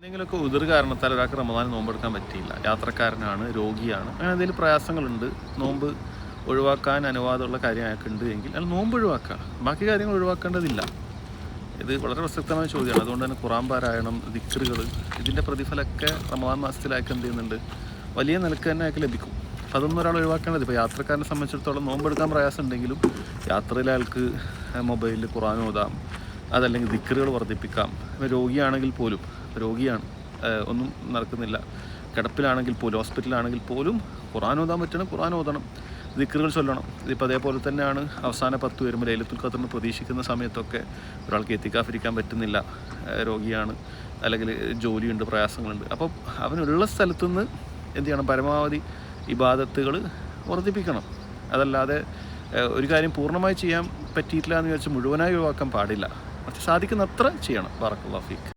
എന്തെങ്കിലുമൊക്കെ ഉതിർ കാരണത്താൽ ഒരാൾക്ക് റമദാൻ നോമ്പെടുക്കാൻ പറ്റിയില്ല, യാത്രക്കാരനാണ്, രോഗിയാണ്, അങ്ങനെ എന്തെങ്കിലും പ്രയാസങ്ങളുണ്ട്, നോമ്പ് ഒഴിവാക്കാൻ അനുവാദമുള്ള കാര്യം അയാൾക്കുണ്ട് എങ്കിൽ അയാൾ നോമ്പ് ഒഴിവാക്കുക, ബാക്കി കാര്യങ്ങൾ ഒഴിവാക്കേണ്ടതില്ല. ഇത് വളരെ പ്രസക്തമായ ചോദ്യമാണ്. അതുകൊണ്ട് തന്നെ ഖുറാൻ പാരായണം, ദിക്റുകൾ, ഇതിൻ്റെ പ്രതിഫലമൊക്കെ റമദാൻ മാസത്തിൽ അയാൾക്ക് എന്ത് ചെയ്യുന്നുണ്ട്, വലിയ നിലക്ക് തന്നെ അയാൾക്ക് ലഭിക്കും. അപ്പോൾ അതൊന്നും ഒരാൾ ഒഴിവാക്കേണ്ടത്. ഇപ്പോൾ യാത്രക്കാരനെ സംബന്ധിച്ചിടത്തോളം നോമ്പെടുക്കാൻ പ്രയാസം ഉണ്ടെങ്കിലും യാത്രയിൽ അയാൾക്ക് മൊബൈലിൽ ഖുറാൻ ഓതാം, അതല്ലെങ്കിൽ ദിക്റുകൾ വർദ്ധിപ്പിക്കാം. രോഗിയാണെങ്കിൽ പോലും, രോഗിയാണ്, ഒന്നും നടക്കുന്നില്ല, കിടപ്പിലാണെങ്കിൽ പോലും, ഹോസ്പിറ്റലാണെങ്കിൽ പോലും ഖുറാൻ ഓതാൻ പറ്റണം, ഖുറാൻ ഓതണം, ദിക്റുകൾ ചൊല്ലണം. ഇതിപ്പോൾ അതേപോലെ തന്നെയാണ് അവസാന 10 വരുമ്പോൾ ലൈലത്തുൽ ഖദ്റിന് പ്രതീക്ഷിക്കുന്ന സമയത്തൊക്കെ ഒരാൾക്ക് എത്തിക്കാഫിരിക്കാൻ പറ്റുന്നില്ല, രോഗിയാണ്, അല്ലെങ്കിൽ ജോലിയുണ്ട്, പ്രയാസങ്ങളുണ്ട്. അപ്പോൾ അവനുള്ള സ്ഥലത്തുനിന്ന് എന്ത് ചെയ്യണം, പരമാവധി ഇബാദത്തുകൾ വർദ്ധിപ്പിക്കണം. അതല്ലാതെ ഒരു കാര്യം പൂർണ്ണമായി ചെയ്യാൻ പറ്റിയിട്ടില്ല എന്ന് വിചാരിച്ച് മുഴുവനായി ഒഴിവാക്കാൻ പാടില്ല. പക്ഷെ സാധിക്കുന്നത്ര ചെയ്യണം. ബറക്കല്ലാഹു ഫീക്ക്.